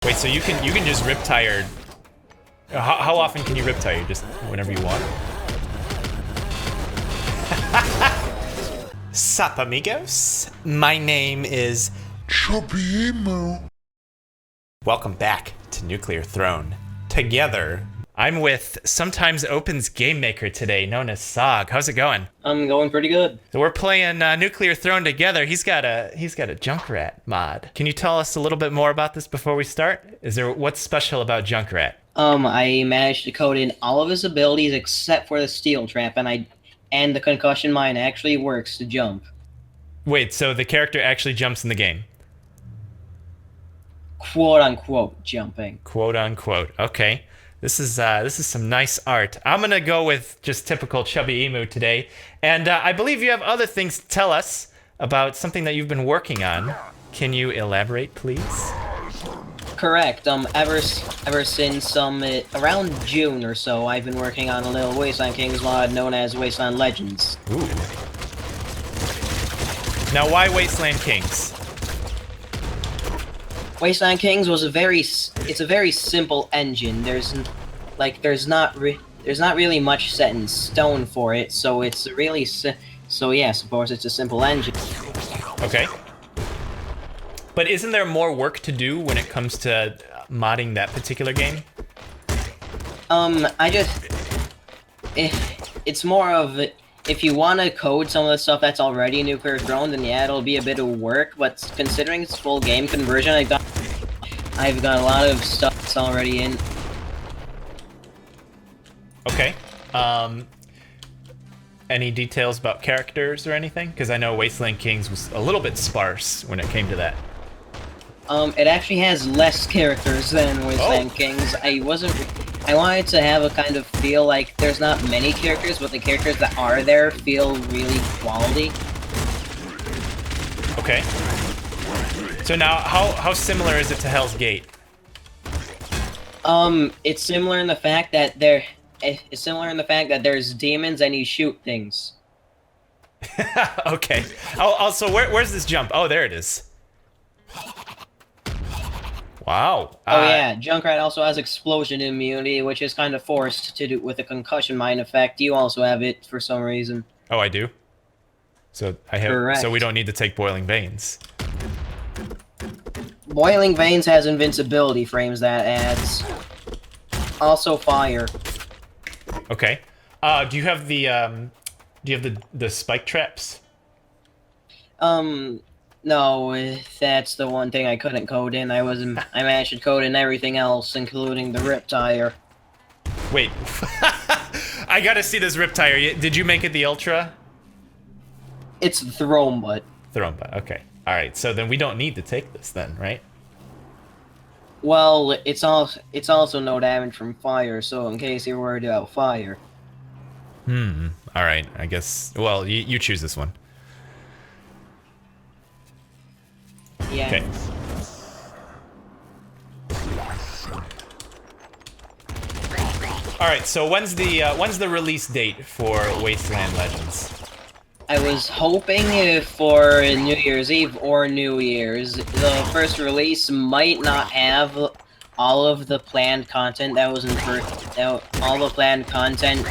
Wait, so you can just rip tire. How often can you rip tire? Just whenever you want. Sup, amigos? My name is Chubby Emu. Welcome back to Nuclear Throne. Together, I'm with Sometimes Open's Game Maker today, known as Sog. How's it going? I'm going pretty good. So we're playing Nuclear Throne together. He's got a Junkrat mod. Can you tell us a little bit more about this before we start? What's special about Junkrat? I managed to code in all of his abilities except for the steel trap, and the concussion mine actually works to jump. Wait, so the character actually jumps in the game? Quote unquote jumping. Quote unquote. Okay. This is some nice art. I'm gonna go with just typical Chubby Emu today, and I believe you have other things to tell us about something that you've been working on. Can you elaborate, please? Correct. Ever since around June or so, I've been working on a little Wasteland Kings mod known as Wasteland Legends. Ooh. Now, why Wasteland Kings? Wasteland Kings was a very simple engine. There's not really much set in stone for it, so it's really so yes, of course it's a simple engine. Okay. But isn't there more work to do when it comes to modding that particular game? It's more of, if you want to code some of the stuff that's already in Nuclear Throne, then yeah, it'll be a bit of work. But considering it's full game conversion, I've got a lot of stuff that's already in. Okay. Any details about characters or anything? Because I know Wasteland Kings was a little bit sparse when it came to that. It actually has less characters than Wasteland Kings. I wanted to have a kind of feel like there's not many characters, but the characters that are there feel really quality. Okay. So now, how similar is it to Hell's Gate? It's similar in the fact that there's demons and you shoot things. Okay. Also, where's this jump? Oh, there it is. Wow. Oh yeah, Junkrat also has explosion immunity, which is kind of forced to do with the concussion mine effect. You also have it for some reason. Oh, I do? So I have. Correct. So we don't need to take Boiling Veins. Boiling Veins has invincibility frames that adds. Also fire. Okay. Do you have the spike traps? No, that's the one thing I couldn't code in. I managed to code in everything else, including the rip tire. Wait. I gotta see this rip tire. Did you make it the Ultra? It's the throne butt. Thromba. Okay. All right. So then we don't need to take this then, right? Well, it's also no damage from fire, so in case you're worried about fire. All right. I guess. Well, you choose this one. Yeah. Okay. All right. So when's the release date for Wasteland Legends? I was hoping for New Year's Eve or New Year's. The first release might not have all of the planned content that was all the planned content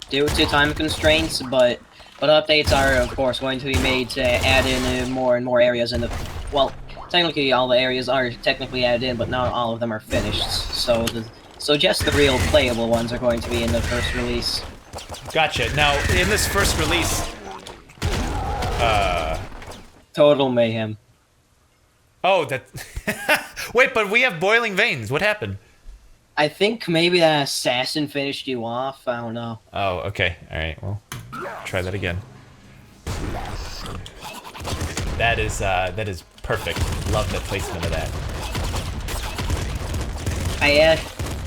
due to time constraints, but updates are of course going to be made to add in more and more areas in the. Well, technically all the areas are technically added in, but not all of them are finished. So just the real playable ones are going to be in the first release. Gotcha. Now, in this first release, Total mayhem. oh, that. Wait, but we have Boiling Veins. What happened? I think maybe that assassin finished you off. I don't know. Oh, okay. All right. Well, try that again. That is perfect. Love the placement of that.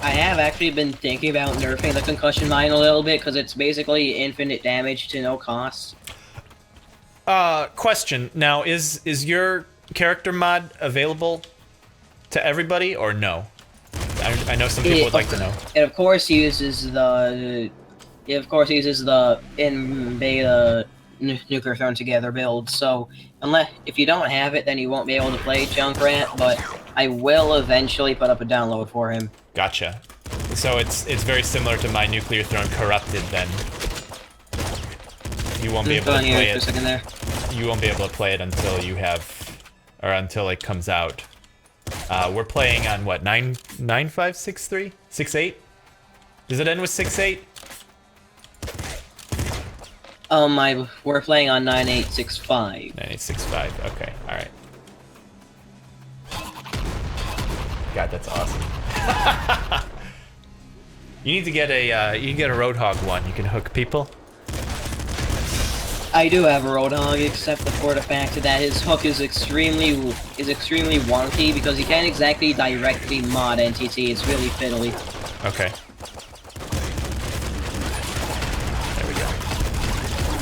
I have actually been thinking about nerfing the concussion mine a little bit because it's basically infinite damage to no cost. Question. Now, is your character mod available to everybody or no? I know some people would like to know. It of course uses the in beta Nuclear Throne Together build. So if you don't have it, then you won't be able to play Junkrat. But I will eventually put up a download for him. Gotcha. So it's very similar to my Nuclear Throne Corrupted then. You won't be able to play it. For a second there. You won't be able to play it until you have, or until it comes out. We're playing on what, 9.5.6.3? 6.8? Does it end with 6.8? We're playing on 9.8.6.5. 9.8.6.5. Okay, all right. God, that's awesome. You need to get a Roadhog one. You can hook people. I do have a Roadhog, except for the fact that his hook is extremely wonky because you can't exactly directly mod NTT. It's really fiddly. Okay. There we go.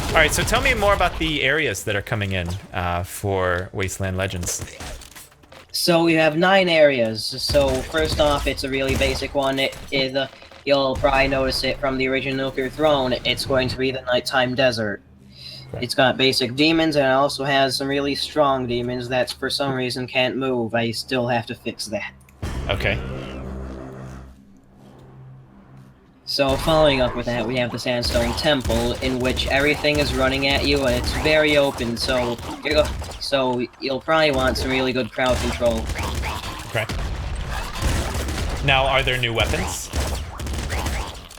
All right, so tell me more about the areas that are coming in for Wasteland Legends. So we have 9 areas. So first off, it's a really basic one. You'll probably notice it from the original Nuclear Throne. It's going to be the nighttime desert. Right. It's got basic demons, and it also has some really strong demons that for some reason can't move. I still have to fix that. Okay. So following up with that, we have the Sandstone Temple, in which everything is running at you, and it's very open, so you'll probably want some really good crowd control. Okay. Now, are there new weapons?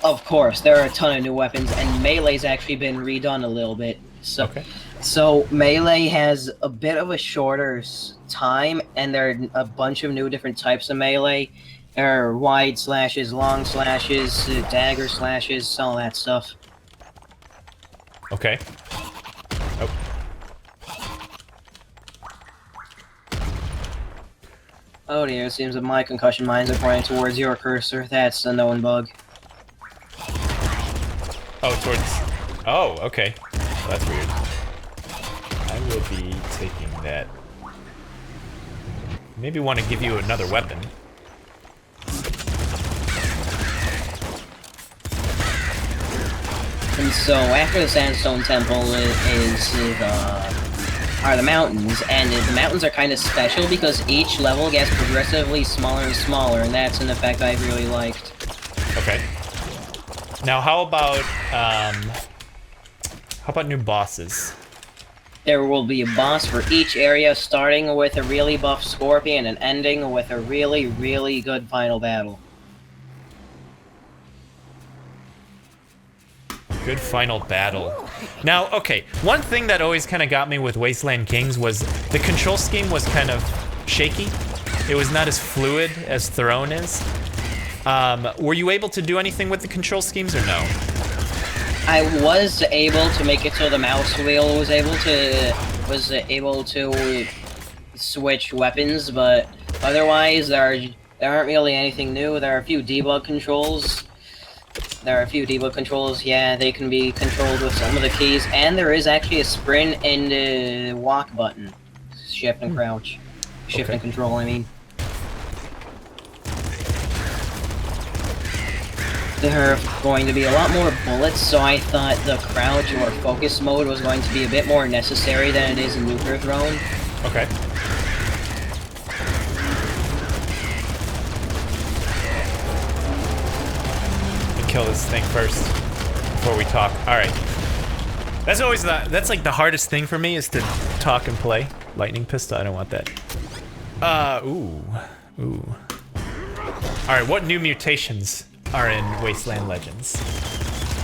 Of course, there are a ton of new weapons, and Melee's actually been redone a little bit. So, Okay. So Melee has a bit of a shorter time, and there are a bunch of new different types of Melee. There are wide slashes, long slashes, dagger slashes, all that stuff. Okay. Oh. Oh dear, it seems that my concussion mines are pointing towards your cursor. That's a known bug. Oh, towards... Oh, okay. Well, that's weird. I will be taking that. Maybe want to give you another weapon. And so after the Sandstone Temple are the mountains, and the mountains are kind of special because each level gets progressively smaller and smaller, and that's an effect I really liked. Okay. Now, how about new bosses? There will be a boss for each area, starting with a really buff Scorpion and ending with a really, really good final battle. Good final battle. Now, okay, one thing that always kind of got me with Wasteland Kings was the control scheme was kind of shaky. It was not as fluid as Throne is. Were you able to do anything with the control schemes or no? I was able to make it so the mouse wheel was able to switch weapons, but otherwise there aren't really anything new. There are a few debug controls. Yeah, they can be controlled with some of the keys, and there is actually a sprint and walk button. Shift and crouch. Shift and control, I mean. There are going to be a lot more bullets, so I thought the crouch or focus mode was going to be a bit more necessary than it is in Nuclear Throne. Okay. Kill this thing first before we talk. All right. That's like the hardest thing for me is to talk and play. Lightning pistol. I don't want that. Ooh. All right. What new mutations are in Wasteland Legends?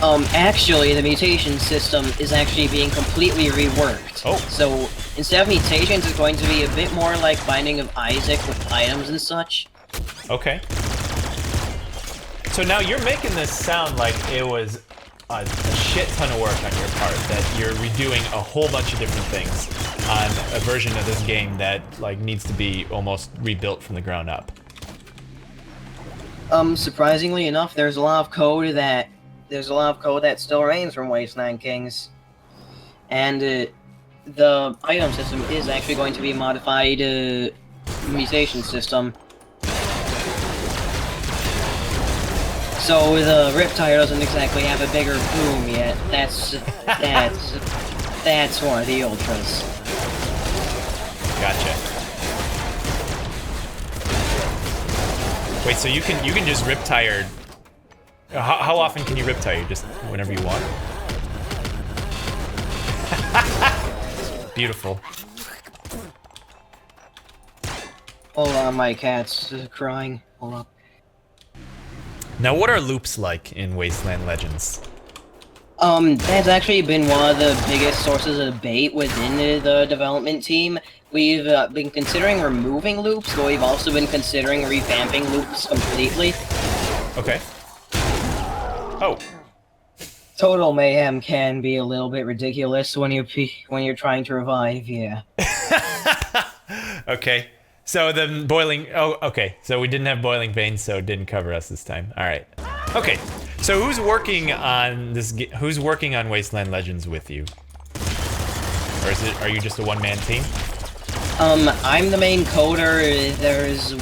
Actually, the mutation system is actually being completely reworked. Oh. So instead of mutations, it's going to be a bit more like Binding of Isaac with items and such. Okay. So now you're making this sound like it was a shit ton of work on your part, that you're redoing a whole bunch of different things on a version of this game that like needs to be almost rebuilt from the ground up. Surprisingly enough, there's a lot of code that still remains from Wasteland Kings, and the item system is actually going to be a modified mutation system. So the Riptide doesn't exactly have a bigger boom yet. That's one of the ultras. Gotcha. Wait, so you can just riptire. How often can you riptire? Just whenever you want. Beautiful. Hold on, my cat's crying. Hold up. Now, what are loops like in Wasteland Legends? That's actually been one of the biggest sources of debate within the development team. We've been considering removing loops, but we've also been considering revamping loops completely. Okay. Oh. Total mayhem can be a little bit ridiculous when you're trying to revive, yeah. Okay. So the boiling... Oh, okay. So we didn't have boiling veins, so it didn't cover us this time. All right. Okay. So who's working on this... Who's working on Wasteland Legends with you? Or are you just a one-man team? I'm the main coder. There's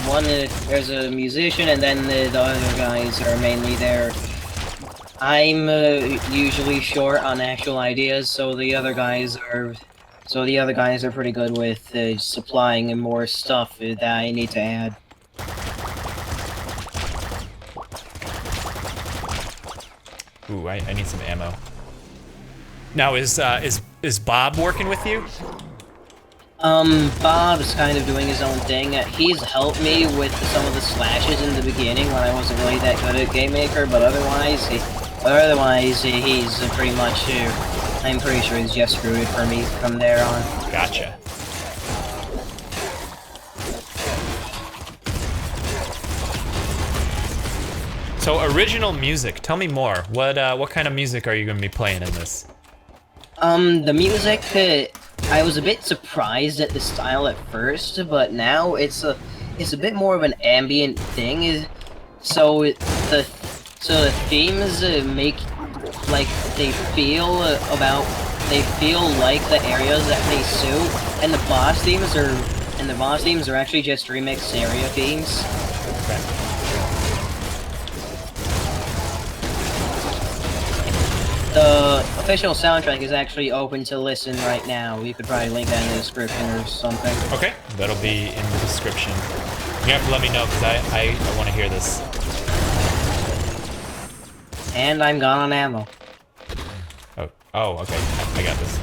a musician, and then the other guys are mainly there. I'm usually short on actual ideas, so the other guys are pretty good with supplying more stuff that I need to add. Ooh, I need some ammo. Now, is Bob working with you? Bob's kind of doing his own thing. He's helped me with some of the slashes in the beginning when I wasn't really that good at Game Maker, but otherwise he's pretty much, I'm pretty sure he's just rooted for me from there on. Gotcha. So original music, tell me more. What kind of music are you gonna be playing in this? The music, I was a bit surprised at the style at first, but now it's a bit more of an ambient thing. So the themes make like they feel like the areas that they suit, and the boss themes are actually just remixed area themes. Okay. The official soundtrack is actually open to listen right now. You could probably link that in the description or something. Okay, that'll be in the description. You have to let me know, because I want to hear this. And I'm gone on ammo. Oh, okay. I got this.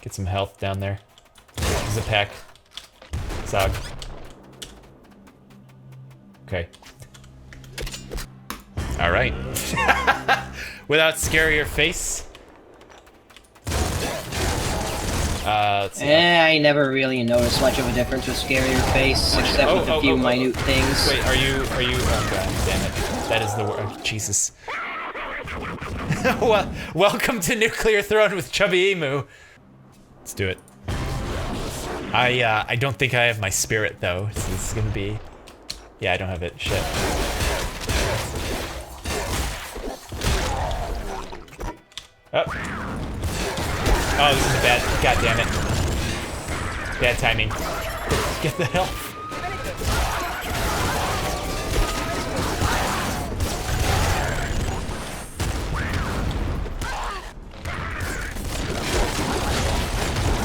Get some health down there. There's a pack. Zog. Okay. Alright. Without scarier face. Let's see. I never really noticed much of a difference with scarier face, except with a few minute things. Wait, are you, oh god, damn it. That is the word, oh, Jesus. Well, welcome to Nuclear Throne with Chubby Emu. Let's do it. I don't think I have my spirit, though, so this is gonna be... Yeah, I don't have it, shit. Oh. Oh, this is bad. God damn it. Bad timing. Get the help.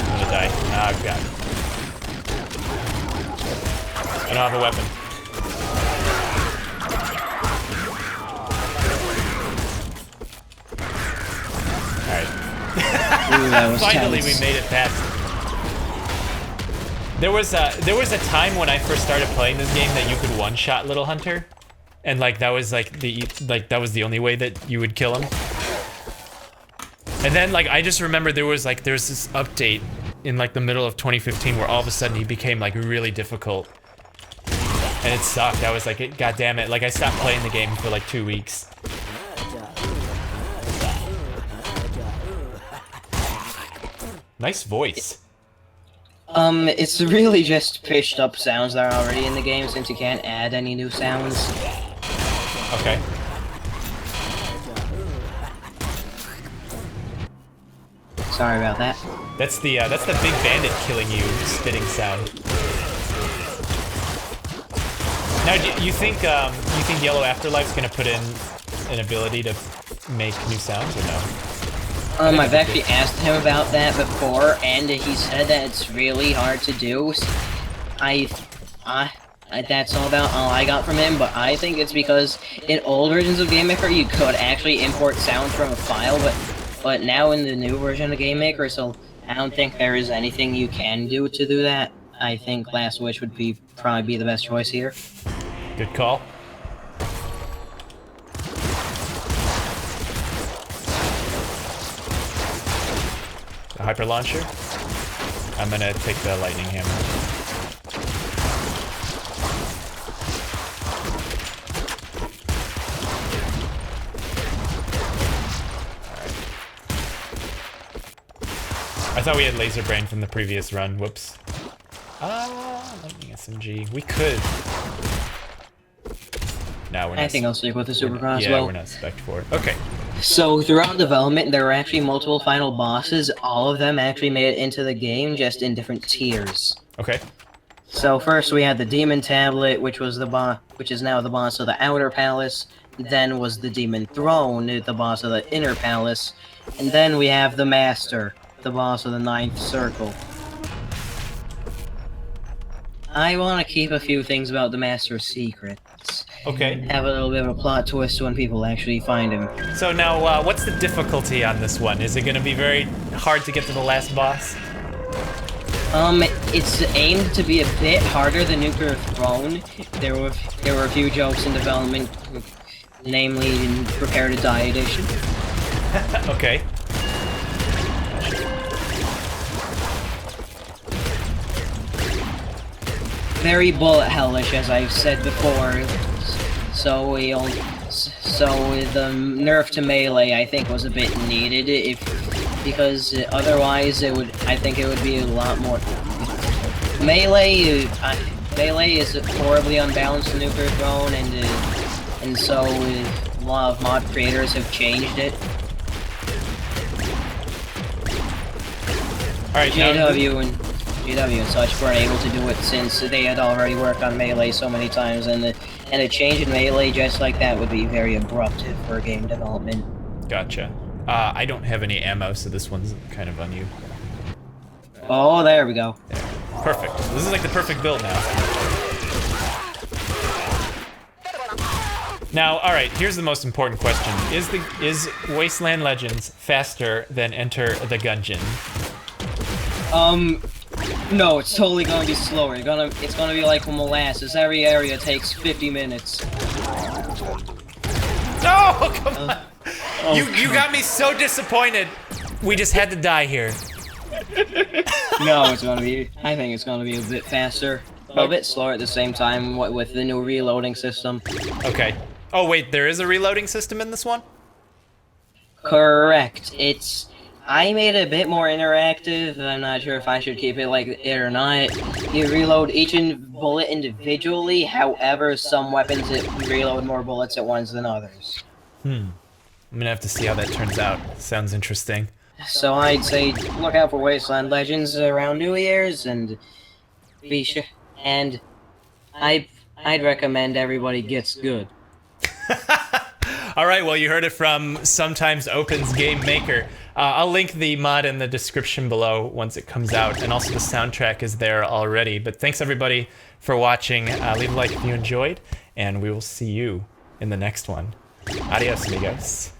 I'm gonna die. Oh, God. I don't have a weapon. Ooh, finally, tense. we made it past. There was a time when I first started playing this game that you could one-shot Little Hunter, and like that was the only way that you would kill him. And then like I just remember there's this update in like the middle of 2015 where all of a sudden he became like really difficult, and it sucked. I was like, God damn it! Like I stopped playing the game for like 2 weeks. Nice voice. It's really just pitched up sounds that are already in the game since you can't add any new sounds. Okay. Sorry about that. That's the big bandit killing you spitting sound. Now, do you think Yellow Afterlife's gonna put in an ability to make new sounds or no? I've actually asked him about that before, and he said that it's really hard to do. That's all I got from him, but I think it's because in old versions of GameMaker you could actually import sound from a file, but now in the new version of GameMaker, so I don't think there is anything you can do to do that. I think Last Wish would probably be the best choice here. Good call. The hyper launcher. I'm gonna take the lightning hammer. I thought we had laser brain from the previous run. Whoops. Lightning SMG. We could. No, we're not. I think I'll stick with the Supercross. Yeah, we're not spec'd for it. Okay. So throughout development, there were actually multiple final bosses. All of them actually made it into the game, just in different tiers. Okay. So first we had the Demon Tablet, which is now the boss of the Outer Palace. Then was the Demon Throne, the boss of the Inner Palace, and then we have the Master, the boss of the Ninth Circle. I want to keep a few things about the Master secrets. Okay. Have a little bit of a plot twist when people actually find him. So now, what's the difficulty on this one? Is it going to be very hard to get to the last boss? It's aimed to be a bit harder than Nuclear Throne. There were a few jokes in development, namely in Prepare to Die edition. Okay. Very bullet hellish, as I've said before. So the nerf to melee, I think, was a bit needed. Because otherwise, I think it would be a lot more. Melee is horribly unbalanced in Nuclear Throne, and so a lot of mod creators have changed it. All right, GW and such weren't able to do it since they had already worked on Melee so many times, and a change in Melee just like that would be very abrupt for game development. Gotcha. I don't have any ammo, so this one's kind of on you. Oh, there we go. Yeah. Perfect. This is like the perfect build now. Now, all right. Here's the most important question: is Wasteland Legends faster than Enter the Gungeon? No, it's totally gonna be slower. It's gonna be like molasses. Every area takes 50 minutes. No, come on. You got me so disappointed. We just had to die here. No, I think it's gonna be a bit faster, but a bit slower at the same time with the new reloading system. Okay. Oh wait, there is a reloading system in this one? Correct. I made it a bit more interactive. I'm not sure if I should keep it like it or not. You reload each bullet individually, however, some weapons reload more bullets at once than others. I'm gonna have to see how that turns out. Sounds interesting. So I'd say look out for Wasteland Legends around New Year's, and be sure. And I'd recommend everybody gets good. All right, well, you heard it from Sometimes Open's Game Maker. I'll link the mod in the description below once it comes out, and also the soundtrack is there already. But thanks, everybody, for watching. Leave a like if you enjoyed, and we will see you in the next one. Adios, amigos.